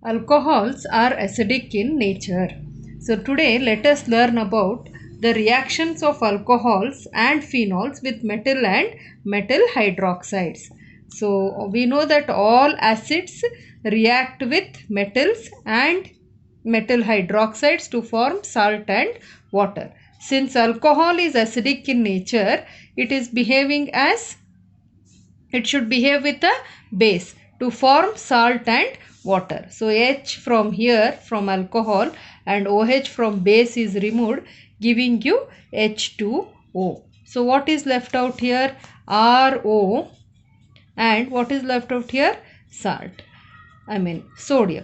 Alcohols are acidic in nature. So today let us learn about the reactions of alcohols and phenols with metal and metal hydroxides. So we know that all acids react with metals and metal hydroxides to form salt and water. Since alcohol is acidic in nature, it should behave with a base to form salt and water. So H from here from alcohol and OH from base is removed, giving you H2O. So what is left out here? RO, and what is left out here? Sodium.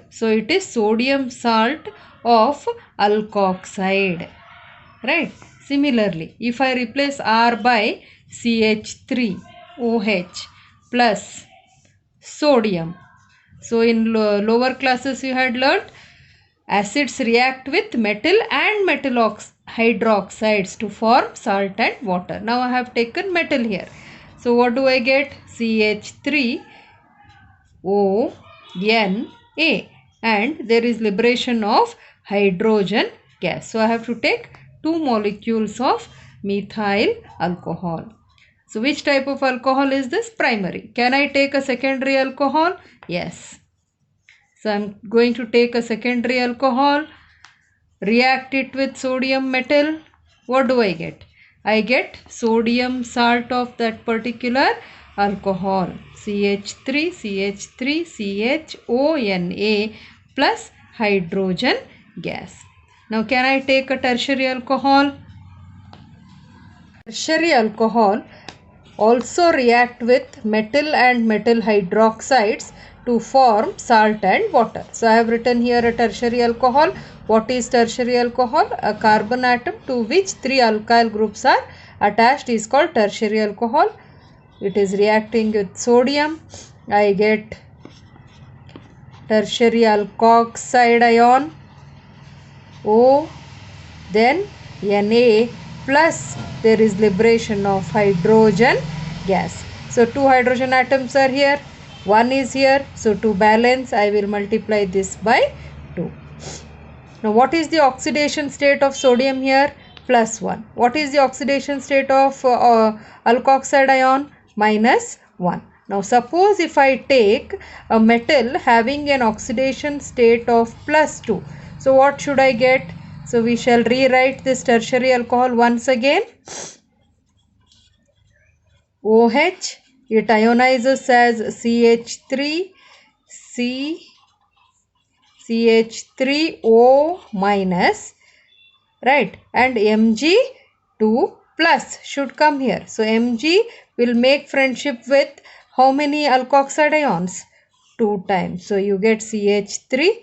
So it is sodium salt of alkoxide, right? Similarly, if I replace R by CH3OH plus sodium. So in lower classes you had learnt acids react with metal and metal hydroxides to form salt and water. Now I have taken metal here. So what do I get? CH3ONA, and there is liberation of hydrogen gas. So I have to take 2 molecules of methyl alcohol. So which type of alcohol is this? Primary. Can I take a secondary alcohol? Yes. So I am going to take a secondary alcohol, react it with sodium metal. What do I get? I get sodium salt of that particular alcohol, CH3CHONA plus hydrogen gas. Now can I take a tertiary alcohol? Tertiary alcohol also react with metal and metal hydroxides to form salt and water. So I have written here a tertiary alcohol. What is tertiary alcohol? A carbon atom to which 3 alkyl groups are attached is called tertiary alcohol. It is reacting with sodium. I get tertiary alkoxide ion O, then Na, plus there is liberation of hydrogen gas. So 2 hydrogen atoms are here, 1 is here. So to balance I will multiply this by 2. Now what is the oxidation state of sodium here? +1. What is the oxidation state of alkoxide ion? -1. Now suppose if I take a metal having an oxidation state of +2. So what should I get? So we shall rewrite this tertiary alcohol once again. OH, it ionizes as CH3O minus, right, and Mg2 plus should come here. So Mg will make friendship with how many alkoxide ions? 2 times. So you get CH3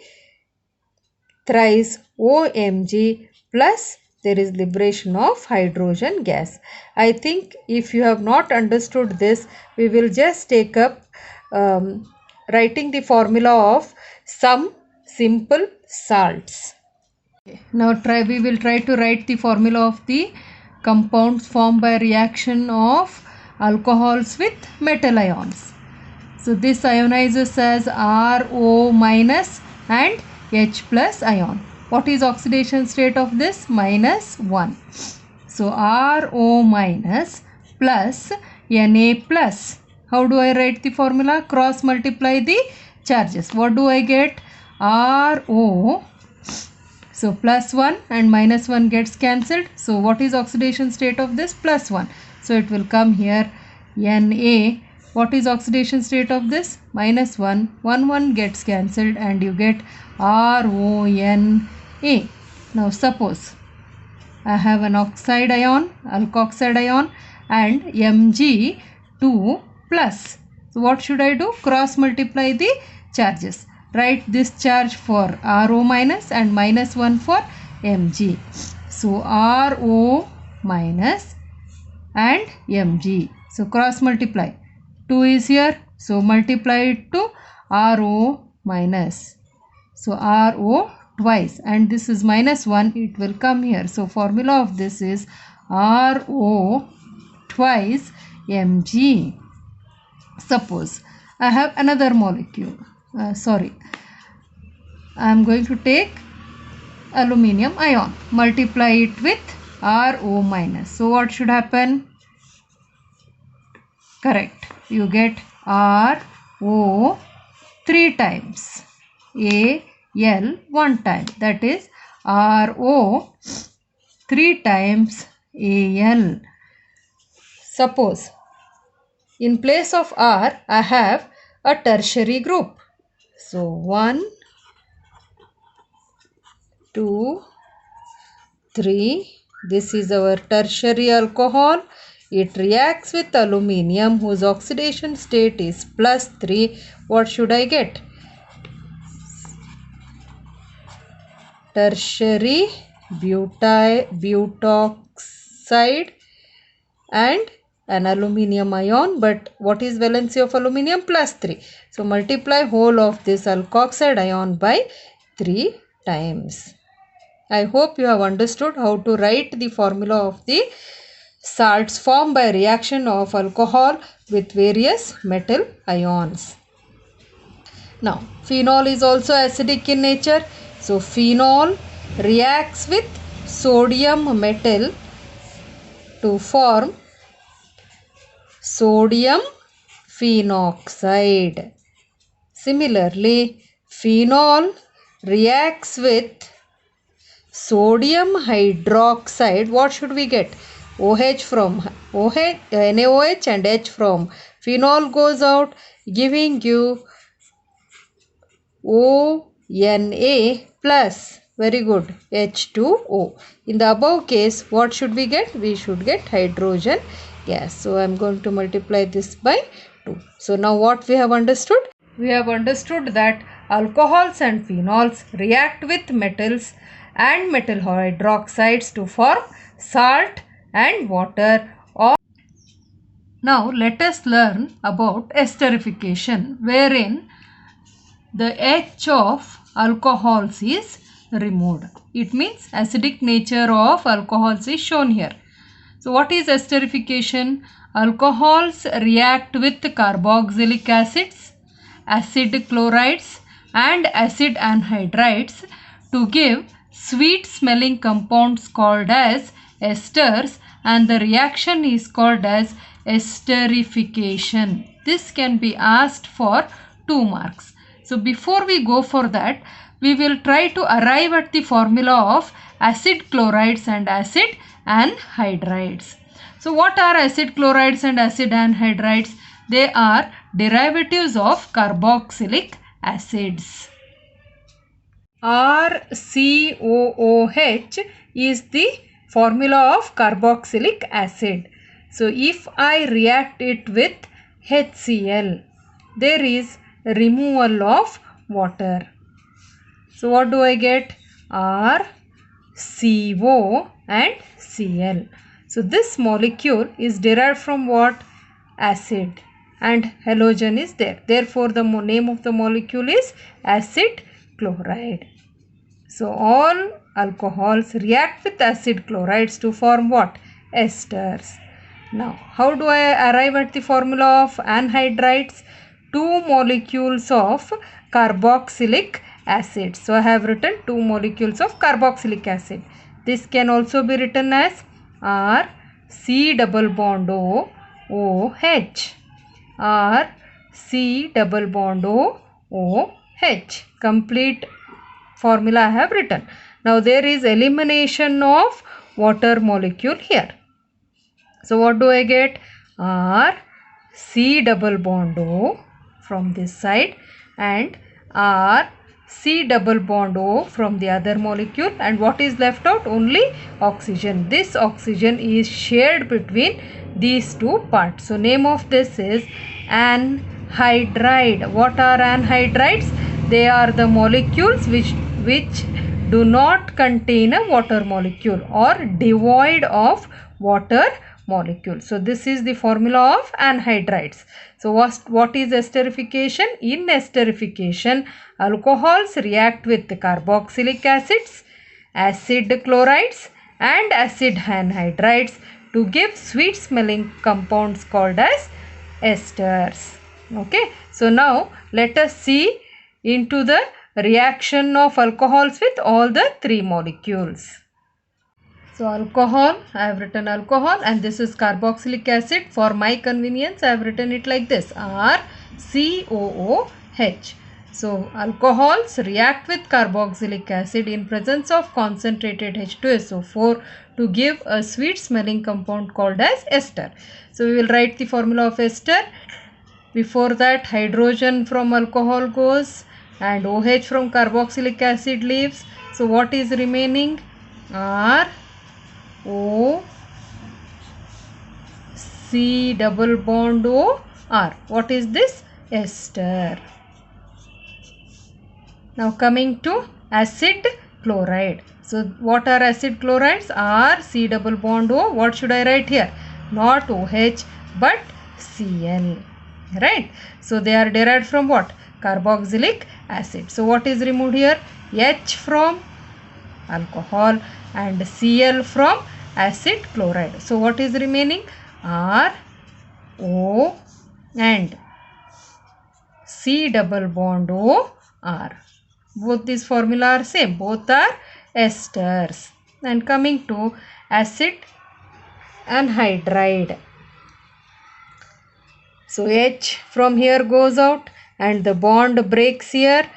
thrice OMg plus there is liberation of hydrogen gas. I think if you have not understood this, we will just take up writing the formula of some simple salts. Now we will try to write the formula of the compounds formed by reaction of alcohols with metal ions. So this ionizes as RO minus and H plus ion. What is oxidation state of this? -1. So RO minus plus Na plus. How do I write the formula? Cross multiply the charges. What do I get? RO. So +1 and -1 gets cancelled. So what is oxidation state of this? +1. So it will come here Na. What is oxidation state of this? -1. 1 gets cancelled and you get RONA. Now suppose I have an alkoxide ion and Mg2 plus. So what should I do? Cross multiply the charges. Write this charge for RO minus and -1 for Mg. So RO minus and Mg. So cross multiply. 2 is here. So multiply it to RO minus. So RO twice and this is -1. It will come here. So formula of this is RO twice Mg. Suppose I have another molecule. I am going to take aluminium ion, multiply it with RO minus. So what should happen? Correct. You get RO 3 times, Al 1 time. That is RO 3 times Al. Suppose in place of R I have a tertiary group. So 1, 2, 3. This is our tertiary alcohol. It reacts with aluminium whose oxidation state is +3. What should I get? Tertiary butoxide and an aluminium ion. But what is valency of aluminium? +3. So multiply whole of this alkoxide ion by 3 times. I hope you have understood how to write the formula of the salts formed by reaction of alcohol with various metal ions. Now, phenol is also acidic in nature. So, phenol reacts with sodium metal to form sodium phenoxide. Similarly, phenol reacts with sodium hydroxide. What should we get? OH from OH, NaOH and H from phenol goes out, giving you ONA plus, very good, H2O. In the above case, what should we get? We should get hydrogen gas. So I am going to multiply this by 2. So now what we have understood? We have understood that alcohols and phenols react with metals and metal hydroxides to form salt and water. Now let us learn about esterification, wherein the H of alcohols is removed. It means acidic nature of alcohols is shown here. So what is esterification? Alcohols react with carboxylic acids, acid chlorides and acid anhydrides to give sweet smelling compounds called as esters, and the reaction is called as esterification. This can be asked for 2 marks. So before we go for that, we will try to arrive at the formula of acid chlorides and acid anhydrides. So what are acid chlorides and acid anhydrides? They are derivatives of carboxylic acids. RCOOH is the formula of carboxylic acid. So if I react it with HCl, there is removal of water. So what do I get? RCO and Cl. So this molecule is derived from what? Acid, and halogen is there. Therefore the name of the molecule is acid chloride. So all alcohols react with acid chlorides to form what? Esters. Now how do I arrive at the formula of anhydrides? 2 molecules of carboxylic acid. So I have written 2 molecules of carboxylic acid. This can also be written as RC double bond O OH. RC double bond O OH. Complete formula I have written. Now there is elimination of water molecule here. So what do I get? RC double bond O from this side and RC double bond O from the other molecule, and what is left out? Only oxygen. This oxygen is shared between these 2 parts. So name of this is anhydride. What are anhydrides? They are the molecules which do not contain a water molecule or devoid of water molecule. So this is the formula of anhydrides. So what is esterification? In esterification, alcohols react with carboxylic acids, acid chlorides and acid anhydrides to give sweet smelling compounds called as esters. Okay. So now let us see into the reaction of alcohols with all the three molecules. So alcohol, I have written alcohol, and this is carboxylic acid. For my convenience, I have written it like this, RCOOH. So alcohols react with carboxylic acid in presence of concentrated H2SO4 to give a sweet smelling compound called as ester. So we will write the formula of ester. Before that, hydrogen from alcohol goes and OH from carboxylic acid leaves. So what is remaining? R O C double bond O R. What is this? Ester. Now coming to acid chloride. So what are acid chlorides? R C double bond O. What should I write here? Not OH but Cl. Right? So they are derived from what? Carboxylic acid. So what is removed here? H from alcohol and Cl from acid chloride. So what is remaining? R, O and C double bond O R. Both these formula are same. Both are esters. And coming to acid anhydride. So H from here goes out and the bond breaks here.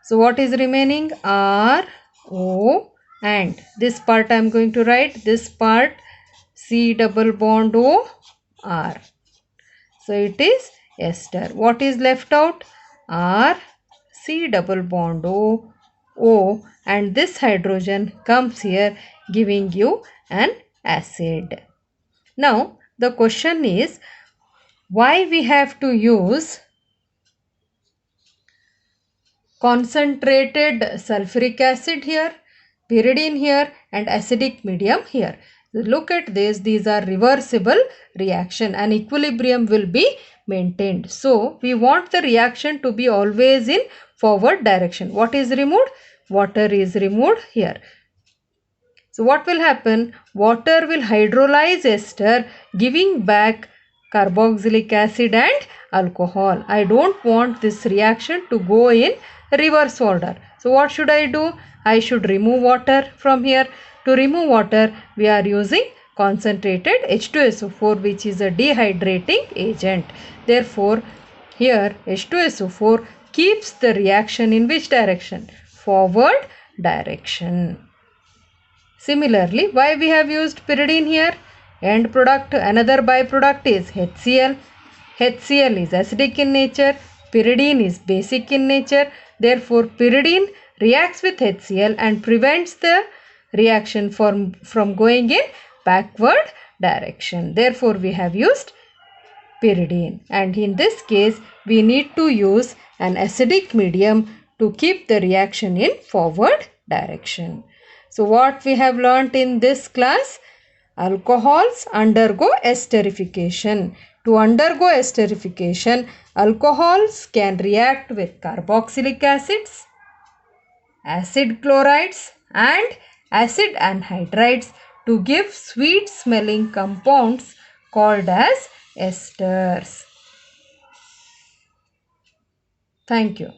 So what is remaining? R, O and this part I am going to write, this part C double bond O R. So it is ester. What is left out? R, C double bond O and this hydrogen comes here giving you an acid. Now the question is, why we have to use concentrated sulfuric acid here, pyridine here and acidic medium here? Look at this, these are reversible reaction and equilibrium will be maintained. So we want the reaction to be always in forward direction. What is removed? Water is removed here. So what will happen? Water will hydrolyze ester giving back carboxylic acid and alcohol. I don't want this reaction to go in reverse order. So what should I do? I should remove water from here. To remove water, we are using concentrated H2SO4 which is a dehydrating agent. Therefore, here H2SO4 keeps the reaction in which direction? Forward direction. Similarly, why we have used pyridine here? End product, another byproduct is HCl. HCl is acidic in nature. Pyridine is basic in nature. Therefore, pyridine reacts with HCl and prevents the reaction from going in backward direction. Therefore, we have used pyridine. And in this case, we need to use an acidic medium to keep the reaction in forward direction. So what we have learnt in this class? Alcohols undergo esterification. To undergo esterification, alcohols can react with carboxylic acids, acid chlorides and acid anhydrides to give sweet smelling compounds called as esters. Thank you.